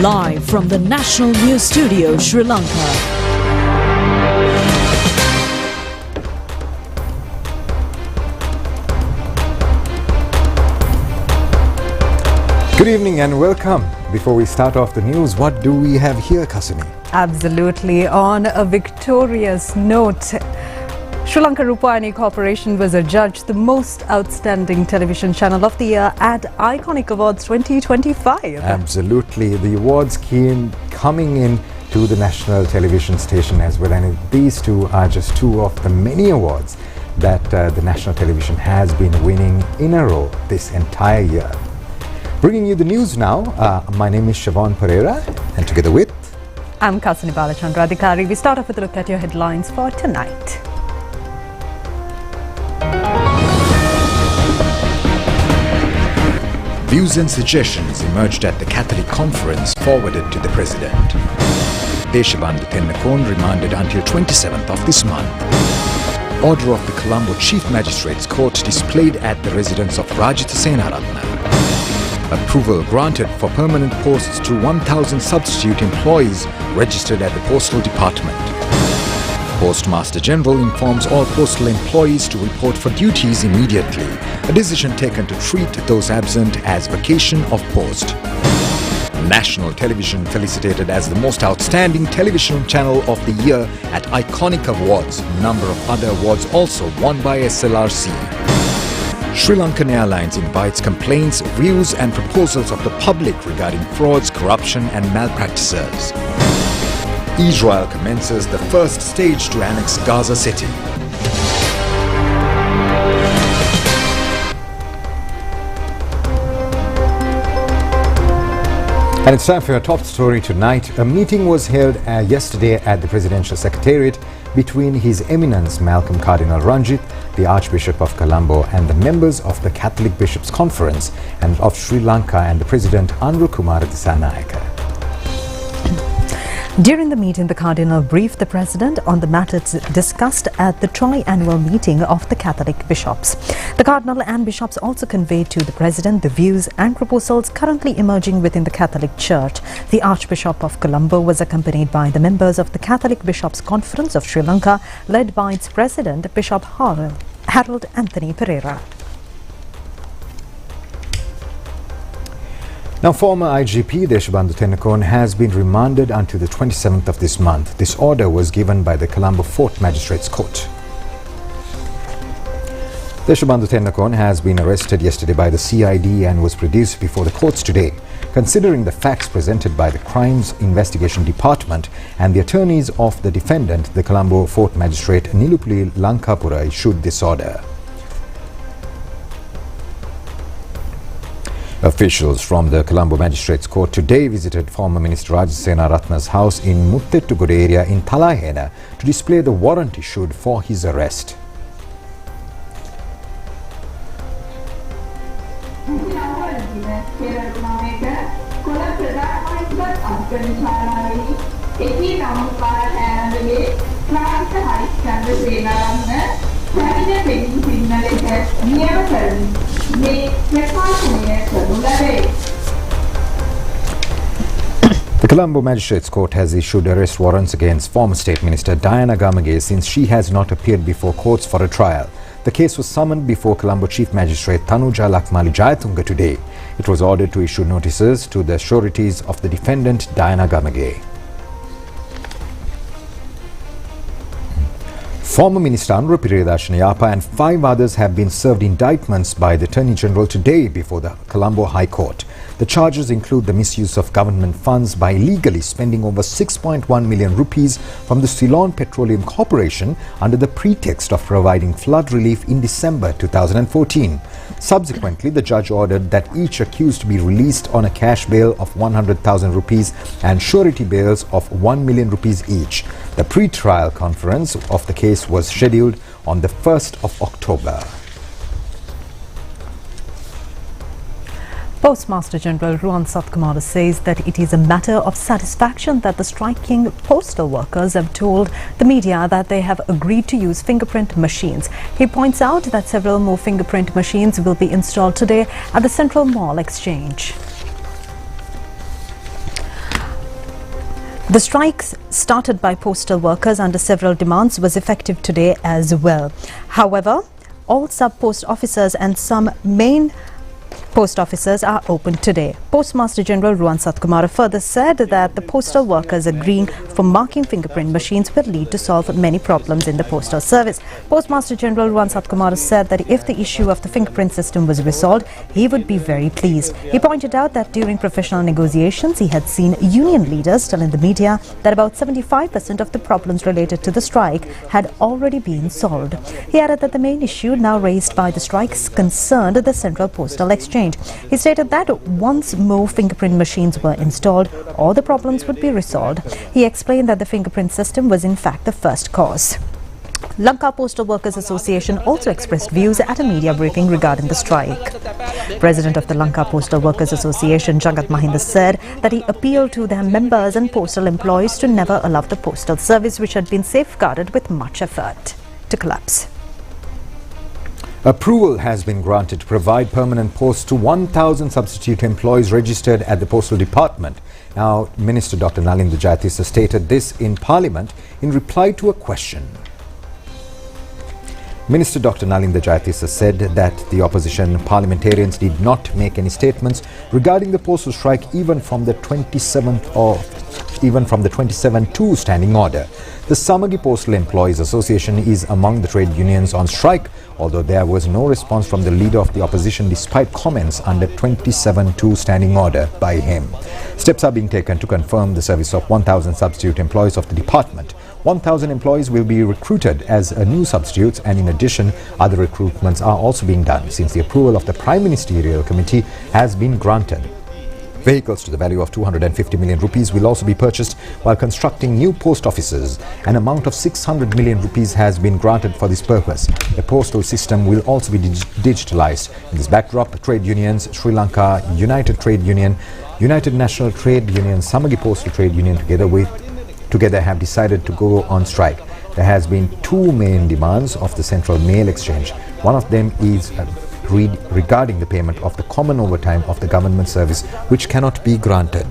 Live from the National News Studio, Sri Lanka. Good evening and welcome. Before we start off the news, what do we have here, Kasumi? Absolutely. On a victorious note, Sri Lanka Rupavahini Corporation was adjudged the most outstanding television channel of the year at Iconic Awards 2025. Absolutely. The awards coming in to the national television station as well, and these two are just two of the many awards that the national television has been winning in a row this entire year. Bringing you the news now, my name is Siobhan Pereira, and together with... I'm Kasuni Balachandra Adhikari. We start off with a look at your headlines for tonight. Views and suggestions emerged at the Catholic conference forwarded to the President. Deshabandhu Tennakon remanded until 27th of this month. Order of the Colombo Chief Magistrates Court displayed at the residence of Rajitha Senaratne. Approval granted for permanent posts to 1,000 substitute employees registered at the Postal Department. Postmaster General informs all postal employees to report for duties immediately, a decision taken to treat those absent as vacation of post. National Television felicitated as the most outstanding television channel of the year at Iconic Awards. Number of other awards also won by SLRC. Sri Lankan Airlines invites complaints, views and proposals of the public regarding frauds, corruption and malpractices. Israel commences the first stage to annex Gaza City. And it's time for your top story tonight. A meeting was held yesterday at the Presidential Secretariat between His Eminence Malcolm Cardinal Ranjit, the Archbishop of Colombo, and the members of the Catholic Bishops' Conference and of Sri Lanka and the President Andrew Kumar Dissanayake. During the meeting, the Cardinal briefed the President on the matters discussed at the tri-annual meeting of the Catholic Bishops. The Cardinal and Bishops also conveyed to the President the views and proposals currently emerging within the Catholic Church. The Archbishop of Colombo was accompanied by the members of the Catholic Bishops' Conference of Sri Lanka, led by its President, Bishop Harold Anthony Pereira. Now, former IGP Deshabandhu Tennakon has been remanded until the 27th of this month. This order was given by the Colombo 4th Magistrates Court. Deshabandhu Tennakon has been arrested yesterday by the CID and was produced before the courts today. Considering the facts presented by the Crimes Investigation Department and the attorneys of the defendant, the Colombo 4th Magistrate Nilupuli Lankapura issued this order. Officials from the Colombo Magistrates Court today visited former Minister Rajitha Senaratne's house in Muttettugoda area in Talahena to display the warrant issued for his arrest. The Colombo Magistrates Court has issued arrest warrants against former State Minister Diana Gamage since she has not appeared before courts for a trial. The case was summoned before Colombo Chief Magistrate Tanuja Lakmali Jayatunga today. It was ordered to issue notices to the sureties of the defendant Diana Gamage. Former Minister Anura Yapa and 5 others have been served indictments by the Attorney General today before the Colombo High Court. The charges include the misuse of government funds by illegally spending over 6.1 million rupees from the Ceylon Petroleum Corporation under the pretext of providing flood relief in December 2014. Subsequently, the judge ordered that each accused be released on a cash bail of 100,000 rupees and surety bails of 1 million rupees each. The pre-trial conference of the case was scheduled on the 1st of October. Postmaster General Ruan Satkumara says that it is a matter of satisfaction that the striking postal workers have told the media that they have agreed to use fingerprint machines. He points out that several more fingerprint machines will be installed today at the Central Mall Exchange. The strikes started by postal workers under several demands was effective today as well. However, all sub-post offices and some main post offices are open today. Postmaster General Ruan Satkumara further said that the postal workers agreeing for marking fingerprint machines will lead to solve many problems in the postal service. Postmaster General Ruan Satkumara said that if the issue of the fingerprint system was resolved, he would be very pleased. He pointed out that during professional negotiations, he had seen union leaders tell in the media that about 75% of the problems related to the strike had already been solved. He added that the main issue now raised by the strikes concerned the Central Postal Exchange. He stated that once more fingerprint machines were installed, all the problems would be resolved. He explained that the fingerprint system was in fact the first cause. Lanka Postal Workers Association also expressed views at a media briefing regarding the strike. President of the Lanka Postal Workers Association, Jagat Mahinda, said that he appealed to their members and postal employees to never allow the postal service, which had been safeguarded with much effort, to collapse. Approval has been granted to provide permanent posts to 1,000 substitute employees registered at the Postal Department. Now, Minister Dr. Nalinda Jayatissa stated this in Parliament in reply to a question. Minister Dr. Nalinda Jayatissa said that the opposition parliamentarians did not make any statements regarding the postal strike even from the 27-2 standing order. The Samagi Postal Employees Association is among the trade unions on strike, although there was no response from the leader of the opposition despite comments under 27-2 standing order by him. Steps are being taken to confirm the service of 1,000 substitute employees of the department. 1,000 employees will be recruited as new substitutes, and in addition, other recruitments are also being done since the approval of the Prime Ministerial Committee has been granted. Vehicles to the value of 250 million rupees will also be purchased while constructing new post offices. An amount of 600 million rupees has been granted for this purpose. The postal system will also be digitalized. In this backdrop, trade unions, Sri Lanka United Trade Union, United National Trade Union, Samagi Postal Trade Union together have decided to go on strike. There has been two main demands of the Central Mail Exchange. One of them is regarding the payment of the common overtime of the government service, which cannot be granted.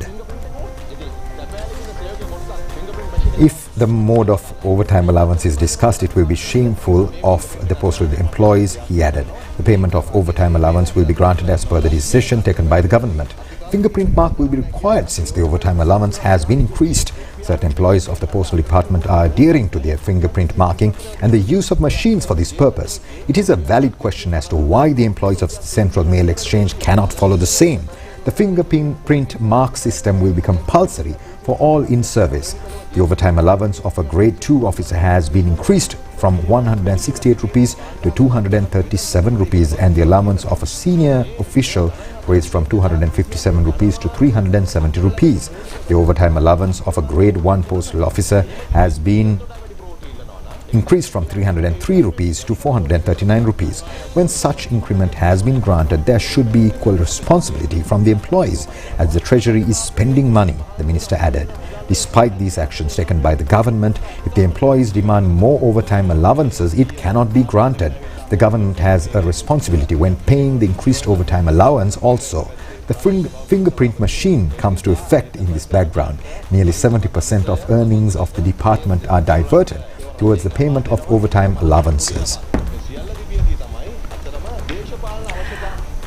If the mode of overtime allowance is discussed, it will be shameful of the postal employees, he added. The payment of overtime allowance will be granted as per the decision taken by the government. Fingerprint mark will be required since the overtime allowance has been increased. Certain employees of the postal department are adhering to their fingerprint marking and the use of machines for this purpose. It is a valid question as to why the employees of the Central Mail Exchange cannot follow the same. The fingerprint mark system will be compulsory for all in service. The overtime allowance of a grade 2 officer has been increased from 168 rupees to 237 rupees, and the allowance of a senior official raised from 257 rupees to 370 rupees. The overtime allowance of a grade 1 postal officer has been increased from 303 rupees to 439 rupees. When such increment has been granted, there should be equal responsibility from the employees as the treasury is spending money, the minister added. Despite these actions taken by the government, if the employees demand more overtime allowances, it cannot be granted. The government has a responsibility when paying the increased overtime allowance also. The fingerprint machine comes to effect in this background. Nearly 70% of earnings of the department are diverted towards the payment of overtime allowances.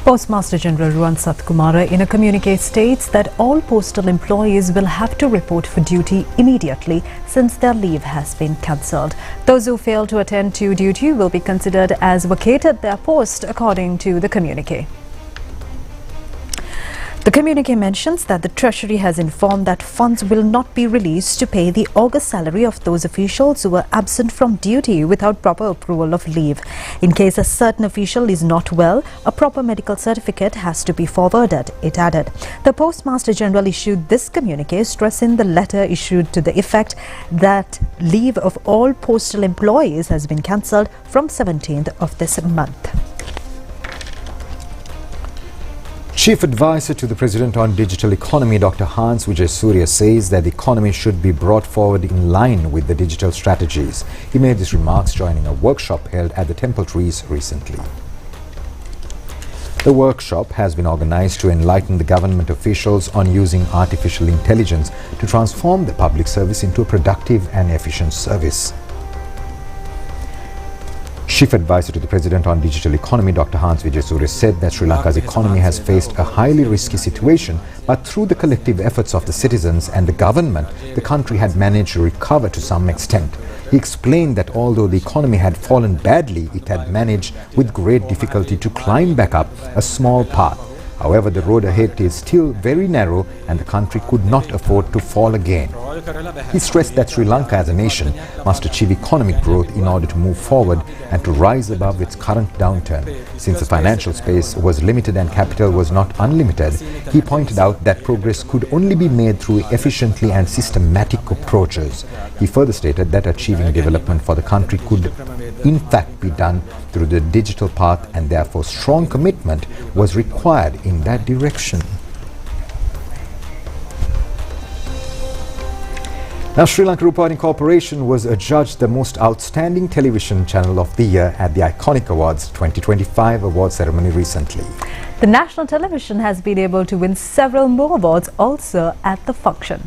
Postmaster General Ruan Satkumara in a communique states that all postal employees will have to report for duty immediately since their leave has been cancelled. Those who fail to attend to duty will be considered as vacated their post, according to the communique. The communique mentions that the Treasury has informed that funds will not be released to pay the August salary of those officials who were absent from duty without proper approval of leave. In case a certain official is not well, a proper medical certificate has to be forwarded, it added. The Postmaster General issued this communique, stressing the letter issued to the effect that leave of all postal employees has been cancelled from 17th of this month. Chief Advisor to the President on Digital Economy, Dr. Hans Vijay Surya, says that the economy should be brought forward in line with the digital strategies. He made these remarks joining a workshop held at the Temple Trees recently. The workshop has been organized to enlighten the government officials on using artificial intelligence to transform the public service into a productive and efficient service. Chief Advisor to the President on Digital Economy, Dr. Hans Vijayasuriya, said that Sri Lanka's economy has faced a highly risky situation, but through the collective efforts of the citizens and the government, the country had managed to recover to some extent. He explained that although the economy had fallen badly, it had managed with great difficulty to climb back up a small path. However, the road ahead is still very narrow and the country could not afford to fall again. He stressed that Sri Lanka as a nation must achieve economic growth in order to move forward and to rise above its current downturn. Since the financial space was limited and capital was not unlimited, he pointed out that progress could only be made through efficiently and systematic approaches. He further stated that achieving development for the country could in fact be done through the digital path and therefore strong commitment was required in that direction. Now, Sri Lanka Rupavahini Corporation was adjudged the most outstanding television channel of the year at the Iconic Awards 2025 award ceremony recently. The national television has been able to win several more awards also at the function.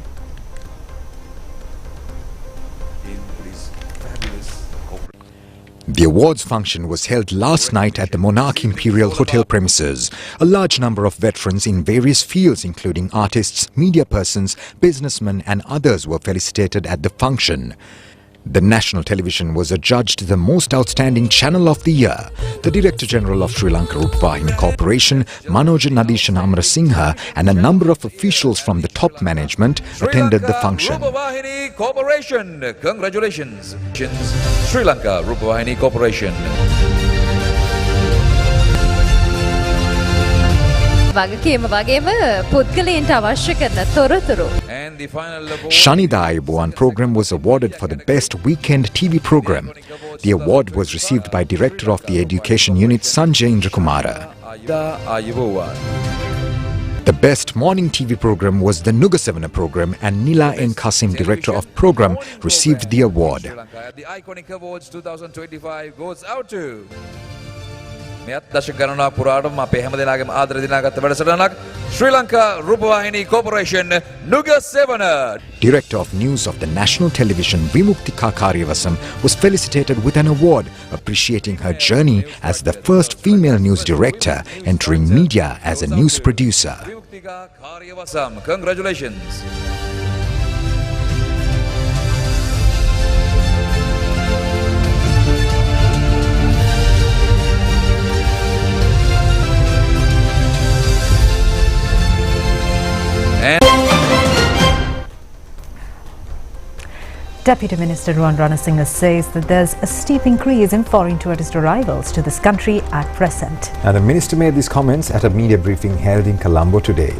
The awards function was held last night at the Monarch Imperial Hotel premises. A large number of veterans in various fields, including artists, media persons, businessmen and others were felicitated at the function. The national television was adjudged the most outstanding channel of the year. The Director General of Sri Lanka Rupavahini Corporation, Manoja Nadishan Amarasinghe, and a number of officials from the top management attended the function. Rupavahini Corporation, congratulations. Sri Lanka Rupavahini Corporation. And the final award. Shanida Ayubowan program was awarded for the best weekend TV program. The award was received by Director of the Education Unit Sanjay Indrakumara. The best morning TV program was the Nugasavana program and Nila N. Kasim, Director of Program, received the award. The Iconic Awards 2025 goes out to දශක ගණනාවක් පුරාටම අපේ හැම දෙනාගේම ආදර දිනාගත්ත වැඩසටහනක් Sri Lanka Rupavahini Corporation Nugasavana. Director of News of the National Television Vimuktika Karyavasam was felicitated with an award appreciating her journey as the first female news director entering media as a news producer. Vimuktika Karyavasam, congratulations. Deputy Minister Ruwan Ranasinghe says that there's a steep increase in foreign tourist arrivals to this country at present. And the minister made these comments at a media briefing held in Colombo today.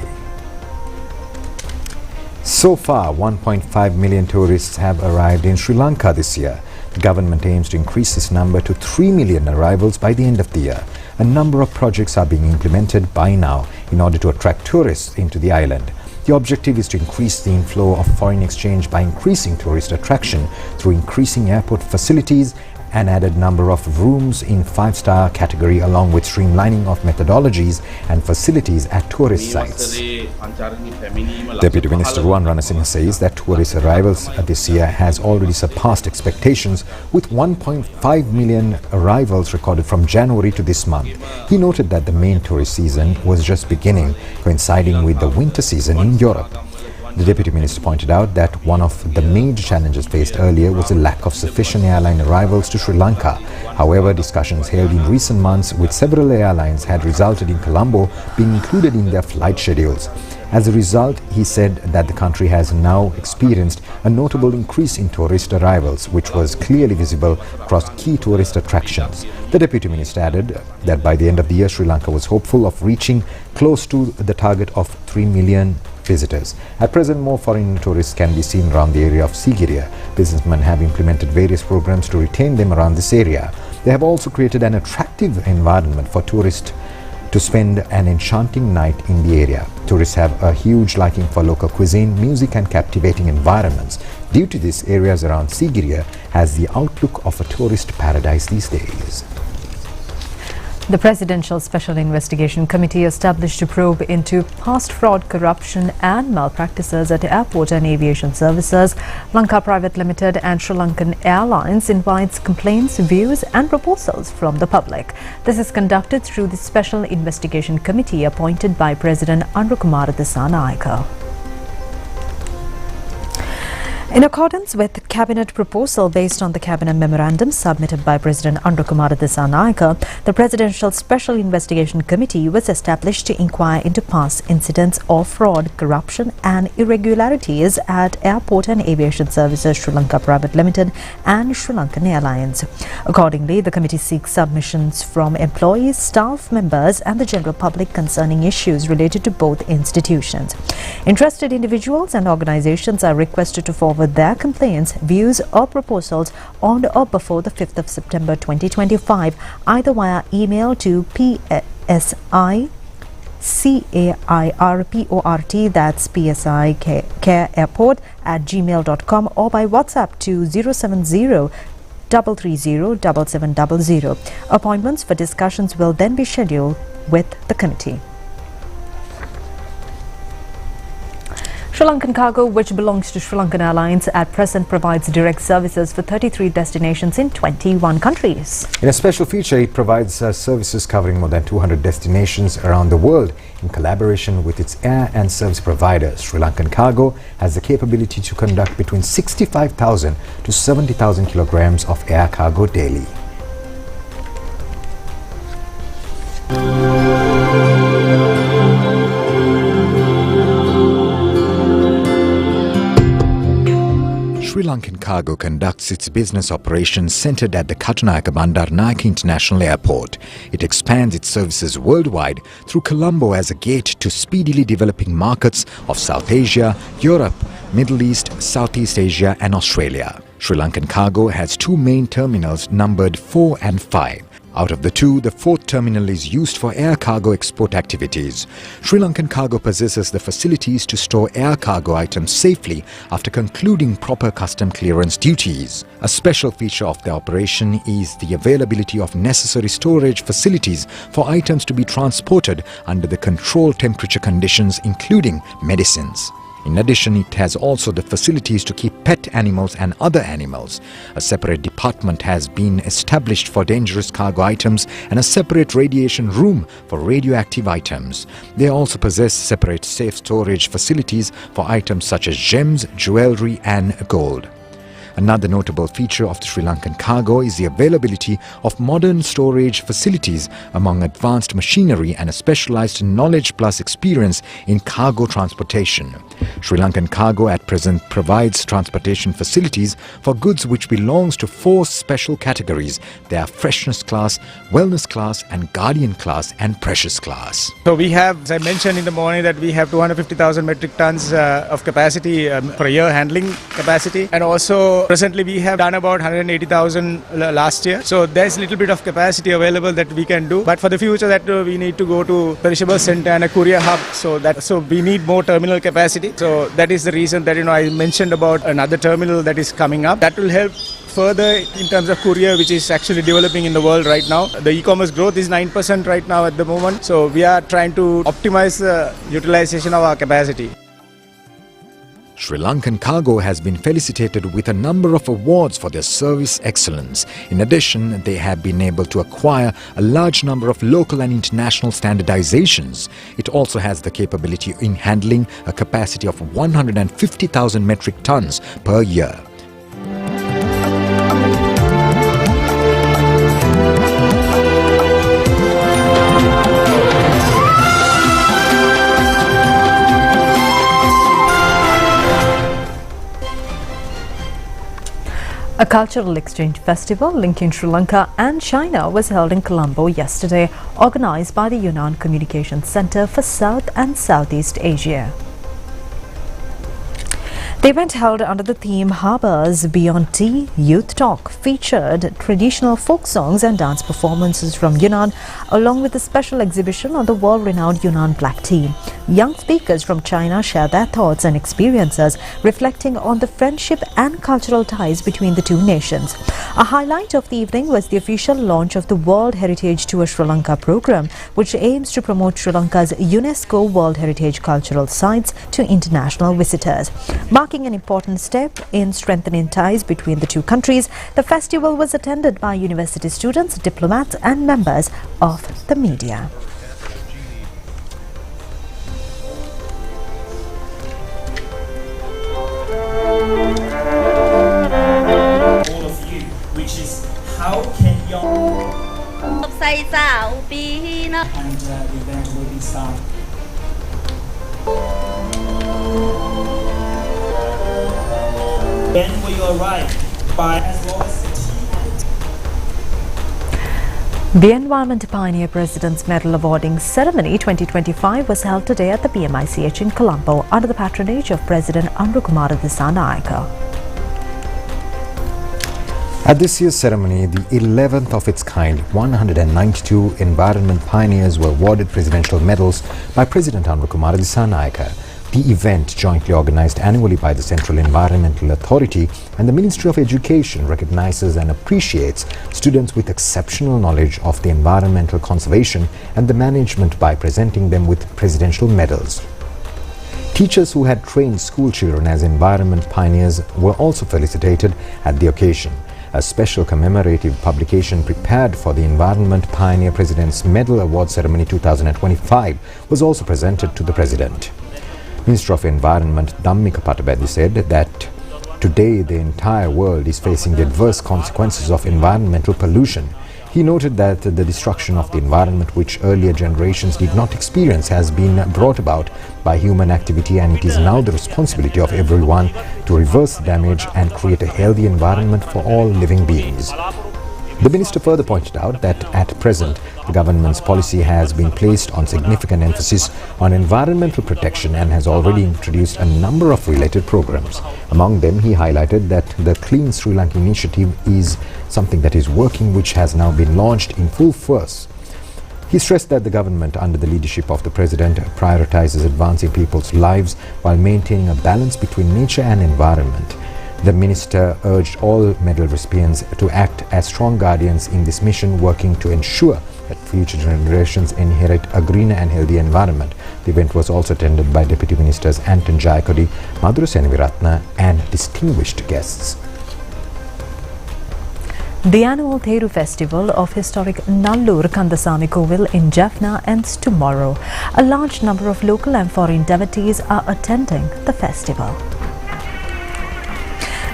So far, 1.5 million tourists have arrived in Sri Lanka this year. The government aims to increase this number to 3 million arrivals by the end of the year. A number of projects are being implemented by now in order to attract tourists into the island. The objective is to increase the inflow of foreign exchange by increasing tourist attraction through increasing airport facilities and added number of rooms in 5-star category, along with streamlining of methodologies and facilities at tourist sites. Deputy Minister Ruwan Ranasinghe says that tourist arrivals this year has already surpassed expectations, with 1.5 million arrivals recorded from January to this month. He noted that the main tourist season was just beginning, coinciding with the winter season in Europe. The Deputy Minister pointed out that one of the major challenges faced earlier was the lack of sufficient airline arrivals to Sri Lanka. However, discussions held in recent months with several airlines had resulted in Colombo being included in their flight schedules. As a result, he said that the country has now experienced a notable increase in tourist arrivals, which was clearly visible across key tourist attractions. The Deputy Minister added that by the end of the year, Sri Lanka was hopeful of reaching close to the target of 3 million visitors. At present, more foreign tourists can be seen around the area of Sigiriya. Businessmen have implemented various programs to retain them around this area. They have also created an attractive environment for tourists to spend an enchanting night in the area. Tourists have a huge liking for local cuisine, music and captivating environments. Due to this, areas around Sigiriya has the outlook of a tourist paradise these days. The Presidential Special Investigation Committee established to probe into past fraud, corruption and malpractices at airport and aviation services. Lanka Private Limited and Sri Lankan Airlines invites complaints, views and proposals from the public. This is conducted through the Special Investigation Committee appointed by President Andrukumara Dissanayake. In accordance with the Cabinet proposal based on the Cabinet memorandum submitted by President Andrukumara Dissanayake, the Presidential Special Investigation Committee was established to inquire into past incidents of fraud, corruption and irregularities at Airport and Aviation Services Sri Lanka Private Limited and Sri Lankan Airlines. Accordingly, the committee seeks submissions from employees, staff members and the general public concerning issues related to both institutions. Interested individuals and organizations are requested to forward their complaints, views or proposals on or before the 5th of September 2025, either via email to PSICAIRPORT, that's psicareairport@gmail.com, or by WhatsApp to 070 330 Appointments for discussions will then be scheduled with the committee. Sri Lankan Cargo, which belongs to Sri Lankan Airlines, at present provides direct services for 33 destinations in 21 countries. In a special feature, it provides services covering more than 200 destinations around the world in collaboration with its air and service providers. Sri Lankan Cargo has the capability to conduct between 65,000 to 70,000 kilograms of air cargo daily. Sri Lankan Cargo conducts its business operations centered at the Katunayake Bandaranaike International Airport. It expands its services worldwide through Colombo as a gate to speedily developing markets of South Asia, Europe, Middle East, Southeast Asia and Australia. Sri Lankan Cargo has two main terminals numbered 4 and 5. Out of the two, the fourth terminal is used for air cargo export activities. Sri Lankan Cargo possesses the facilities to store air cargo items safely after concluding proper custom clearance duties. A special feature of the operation is the availability of necessary storage facilities for items to be transported under the controlled temperature conditions, including medicines. In addition, it has also the facilities to keep pet animals and other animals. A separate department has been established for dangerous cargo items and a separate radiation room for radioactive items. They also possess separate safe storage facilities for items such as gems, jewelry and gold. Another notable feature of the Sri Lankan Cargo is the availability of modern storage facilities among advanced machinery and a specialized knowledge plus experience in cargo transportation. Sri Lankan Cargo at present provides transportation facilities for goods which belongs to 4 special categories. They are freshness class, wellness class and guardian class and precious class. So we have, as I mentioned in the morning, that we have 250,000 metric tons of capacity per year handling capacity, and also presently we have done about 180,000 last year. So there's a little bit of capacity available that we can do, but for the future that we need to go to perishable center and a courier hub, so we need more terminal capacity. So that is the reason that I mentioned about another terminal that is coming up. That will help further in terms of courier, which is actually developing in the world right now. The e-commerce growth is 9% right now at the moment. So we are trying to optimize the utilization of our capacity. Sri Lankan Cargo has been felicitated with a number of awards for their service excellence. In addition, they have been able to acquire a large number of local and international standardizations. It also has the capability in handling a capacity of 150,000 metric tons per year. A cultural exchange festival linking Sri Lanka and China was held in Colombo yesterday, organized by the Yunnan Communications Center for South and Southeast Asia. The event, held under the theme Harbours Beyond Tea, Youth Talk, featured traditional folk songs and dance performances from Yunnan, along with a special exhibition on the world-renowned Yunnan black tea. Young speakers from China share their thoughts and experiences, reflecting on the friendship and cultural ties between the two nations. A highlight of the evening was the official launch of the World Heritage Tour Sri Lanka program, which aims to promote Sri Lanka's UNESCO World Heritage cultural sites to international visitors. Marking an important step in strengthening ties between the two countries, the festival was attended by university students, diplomats and members of the media. All of you, which is how can you and the event will be started. When will you arrive? By as well as The Environment Pioneer President's Medal Awarding Ceremony 2025 was held today at the PMICH in Colombo under the patronage of President Rupavahini Dissanayake. At this year's ceremony, the 11th of its kind, 192 environment pioneers were awarded presidential medals by President Rupavahini Dissanayake. The event, jointly organized annually by the Central Environmental Authority and the Ministry of Education, recognizes and appreciates students with exceptional knowledge of the environmental conservation and the management by presenting them with presidential medals. Teachers who had trained school children as environment pioneers were also felicitated at the occasion. A special commemorative publication prepared for the Environment Pioneer President's Medal Award Ceremony 2025 was also presented to the President. Minister of Environment Dhammika Patabeddi said that today the entire world is facing the adverse consequences of environmental pollution. He noted that the destruction of the environment, which earlier generations did not experience, has been brought about by human activity, and it is now the responsibility of everyone to reverse the damage and create a healthy environment for all living beings. The minister further pointed out that at present, the government's policy has been placed on significant emphasis on environmental protection and has already introduced a number of related programs. Among them, he highlighted that the Clean Sri Lanka initiative is something that is working, which has now been launched in full force. He stressed that the government, under the leadership of the President, prioritizes advancing people's lives while maintaining a balance between nature and environment. The minister urged all medal recipients to act as strong guardians in this mission, working to ensure that future generations inherit a greener and healthy environment. The event was also attended by Deputy Ministers Anton Jayakodi, Madhura Senaviratna and distinguished guests. The annual Theru Festival of historic Nallur Kandasamy Kovil in Jaffna ends tomorrow. A large number of local and foreign devotees are attending the festival.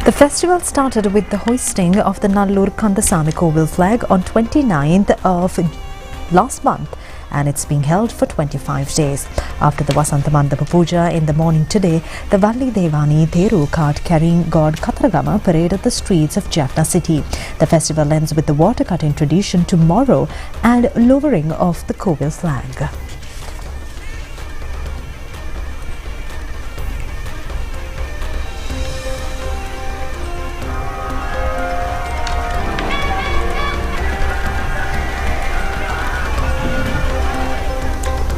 The festival started with the hoisting of the Nallur Kandasamy Kovil flag on 29th of last month, and it's being held for 25 days. After the Vasanta Mandapa Puja in the morning today, the Valli Devani Theru cart carrying God Kataragama paraded the streets of Jaffna city. The festival ends with the water cutting tradition tomorrow and lowering of the Kovil flag.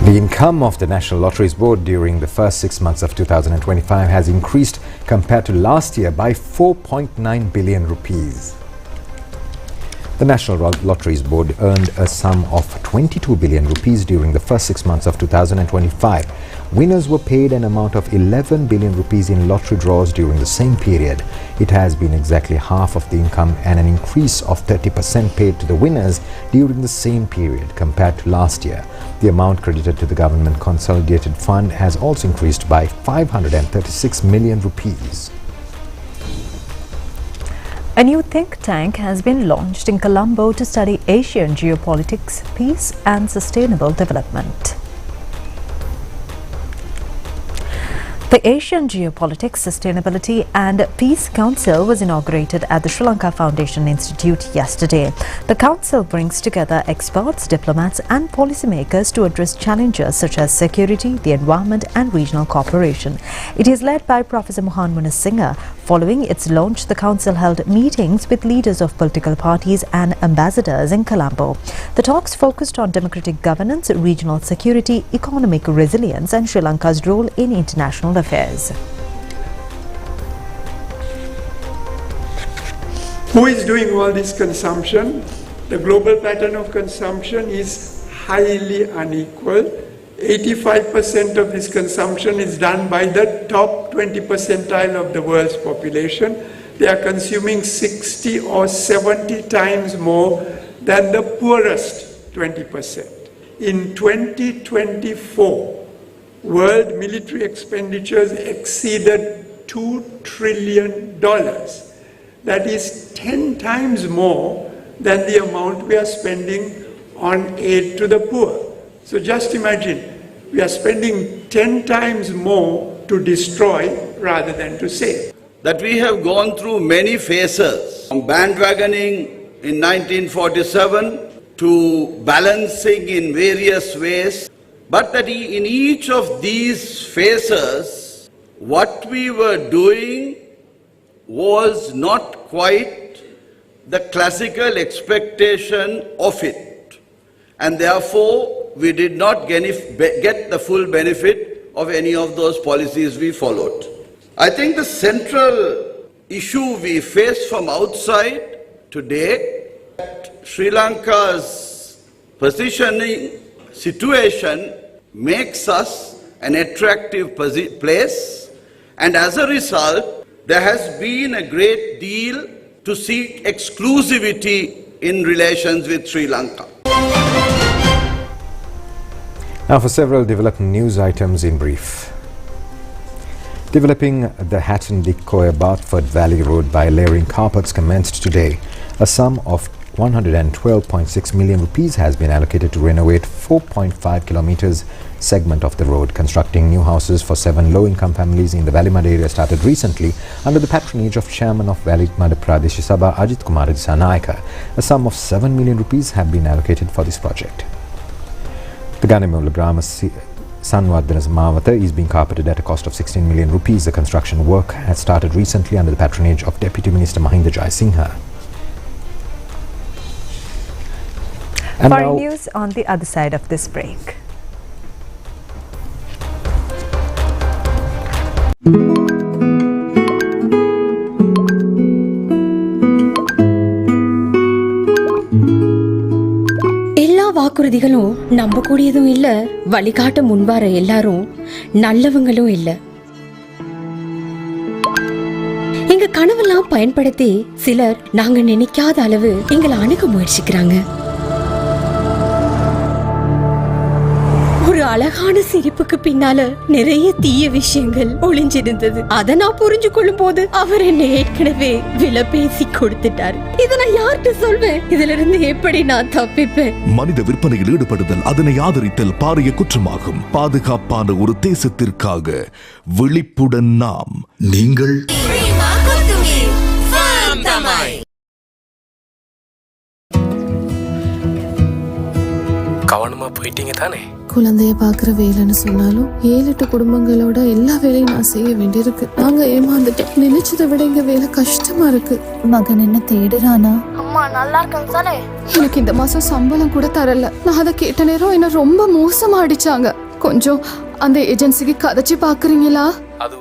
The income of the National Lotteries Board during the first 6 months of 2025 has increased compared to last year by 4.9 billion rupees. The National Lotteries Board earned a sum of 22 billion rupees during the first 6 months of 2025. Winners were paid an amount of 11 billion rupees in lottery draws during the same period. It has been exactly half of the income and an increase of 30% paid to the winners during the same period compared to last year. The amount credited to the government consolidated fund has also increased by 536 million rupees. A new think tank has been launched in Colombo to study Asian geopolitics, peace and sustainable development. The Asian Geopolitics, Sustainability and Peace Council was inaugurated at the Sri Lanka Foundation Institute yesterday. The council brings together experts, diplomats and policymakers to address challenges such as security, the environment and regional cooperation. It is led by Professor Mohan Munasinghe, Following its launch, the council held meetings with leaders of political parties and ambassadors in Colombo. The talks focused on democratic governance, regional security, economic resilience and Sri Lanka's role in international affairs. Who is doing all this consumption? The global pattern of consumption is highly unequal. 85% of this consumption is done by the top 20 percentile of the world's population. They are consuming 60 or 70 times more than the poorest 20%. In 2024, world military expenditures exceeded $2 trillion. That is 10 times more than the amount we are spending on aid to the poor. So just imagine, we are spending 10 times more to destroy rather than to save. That we have gone through many phases, from bandwagoning in 1947 to balancing in various ways, but that in each of these phases, what we were doing was not quite the classical expectation of it, and therefore we did not get the full benefit of any of those policies we followed. I think the central issue we face from outside today, Sri Lanka's positioning situation makes us an attractive place, and as a result, there has been a great deal to seek exclusivity in relations with Sri Lanka. Now for several developing news items in brief. Developing the Hatton-Dickoya-Bartford Valley Road by layering carpets commenced today. A sum of 112.6 million rupees has been allocated to renovate 4.5 kilometers segment of the road. Constructing new houses for 7 low-income families in the Valley-Mud area started recently under the patronage of Chairman of Valley-Mud Pradesh Sabha Ajit Kumar Dissanayaka. A sum of 7 million rupees have been allocated for this project. The Ganimula Grama Sanwardhana Mawata is being carpeted at a cost of 16 million rupees. The construction work has started recently under the patronage of Deputy Minister Mahinda Jayasinghe. And Foreign now news on the other side of this break. எல்லா வாக்குறுதிகளும் நம்ப கூடியதும் இல்ல, வழிகாட்ட முன்வார எல்லாரும் நல்லவங்களும் இல்ல. எங்க கனவெல்லாம் பயன்படுத்தி சிலர் நாங்க நினைக்காத அளவு எங்களை அணுக முயற்சிக்கிறாங்க. ஒரு அழகான சிரிப்புக்கு பின்னால நிறைய தீய விஷயங்கள் ஒளிஞ்சிருந்தது. அதை நான் புரிஞ்சு கொள்ளும் போது அவர் என்னை ஏற்கனவே விலை பேசி கொடுத்துட்டாரு. இதை நான் யார்கிட்ட சொல்வேன்? இதுல இருந்து எப்படி நான் தப்பிப்பேன்? மனித விற்பனையில் ஈடுபடுதல், அதனை ஆதரித்தல் பாரிய குற்றமாகும். பாதுகாப்பான ஒரு தேசத்திற்காக விழிப்புடன் நாம். நீங்கள் கவனமா போயிட்டீங்க தானே? குழந்தைய பாக்குற வேலைன்னு சொன்னாலும் 7-8 குடும்பங்களோட எல்லா வேலையும் நான் செய்ய வேண்டியிருக்கு. நாங்க ஏமாந்துட்டோம். நினைச்சதை விட இங்க வேலை கஷ்டமா இருக்கு. மகன் என்ன தேடுறானா? அம்மா நல்லா இருக்கேன் தானே? எனக்கு இந்த மாசம் சம்பளம் கூட தரல. நான் அதை கேட்ட நேரம் என்ன ரொம்ப மோசமா அடிச்சாங்க. கொஞ்சம் அந்த ஏஜென்சிக்கு கதைச்சு பாக்குறீங்களா? அது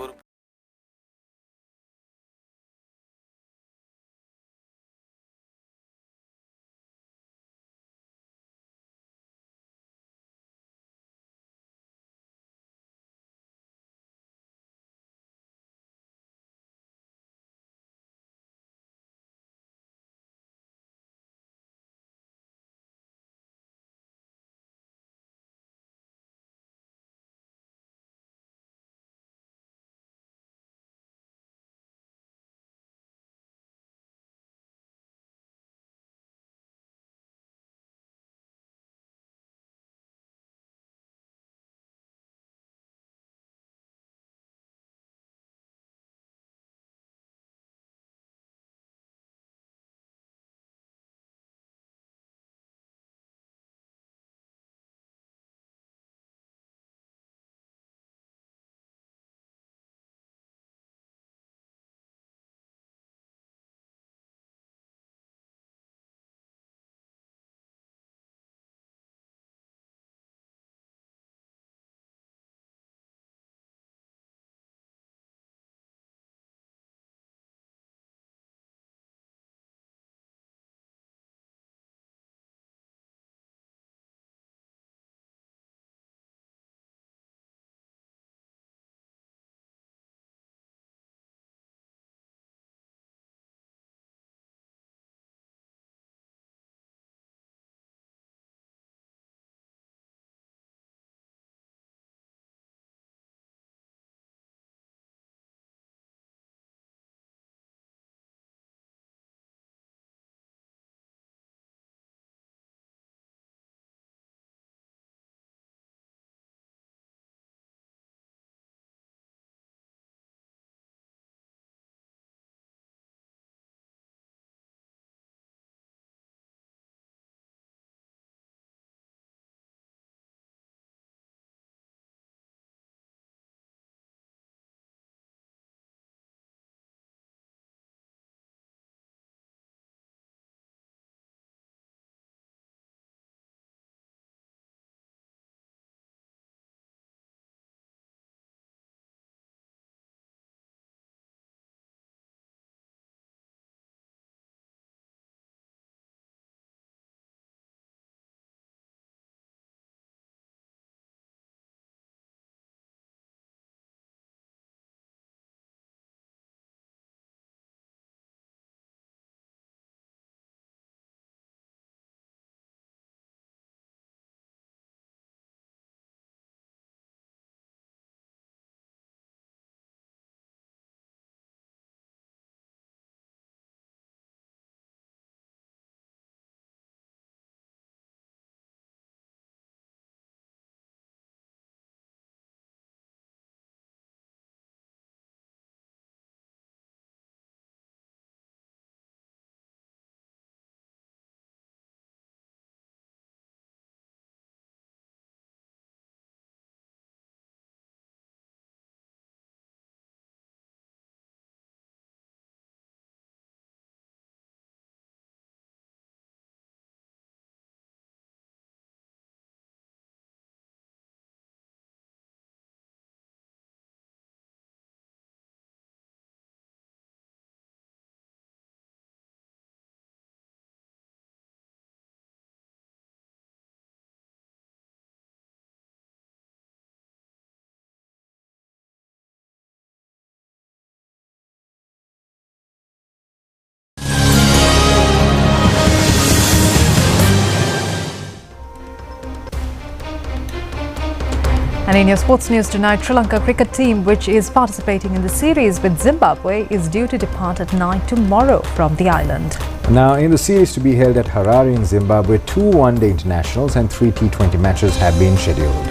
And in your sports news tonight, Sri Lanka cricket team, which is participating in the series with Zimbabwe, is due to depart at night tomorrow from the island. Now, in the series to be held at Harare in Zimbabwe, 2 one-day internationals and 3 T20 matches have been scheduled.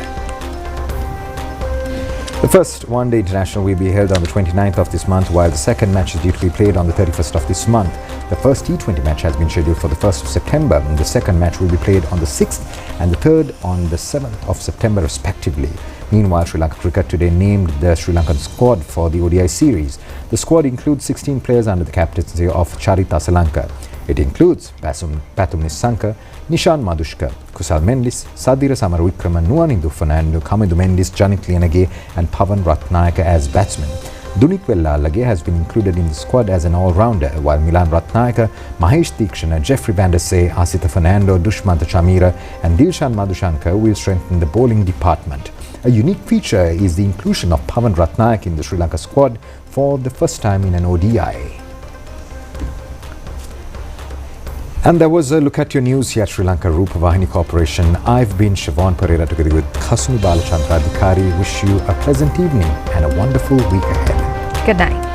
The first one-day international will be held on the 29th of this month, while the second match is due to be played on the 31st of this month. The first T20 match has been scheduled for the 1st of September, and the second match will be played on the 6th and the 3rd on the 7th of September respectively. Meanwhile, Sri Lanka Cricket today named the Sri Lankan squad for the ODI series. The squad includes 16 players under the captaincy of Charita Salanka. It includes Pathum Nissanka, Nishan Madushka, Kusal Mendis, Sadira Samarawickrama, Nuanindu Fernando, Kamidu Mendis, Janit Lianage and Pavan Ratnayaka as batsmen. Dunik Vellalage has been included in the squad as an all-rounder, while Milan Ratnayaka, Mahesh Deekshana, Jeffrey Van der Say, Asita Fernando, Dushmanta Chamira and Dilshan Madushanka will strengthen the bowling department. A unique feature is the inclusion of Pavan Ratnayak in the Sri Lanka squad for the first time in an ODI. And that was a look at your news here at Sri Lanka Rupavahini Corporation. I've been Siobhan Pereira together with Khasuni Balachandra Adhikari. Wish you a pleasant evening and a wonderful week ahead. Good night.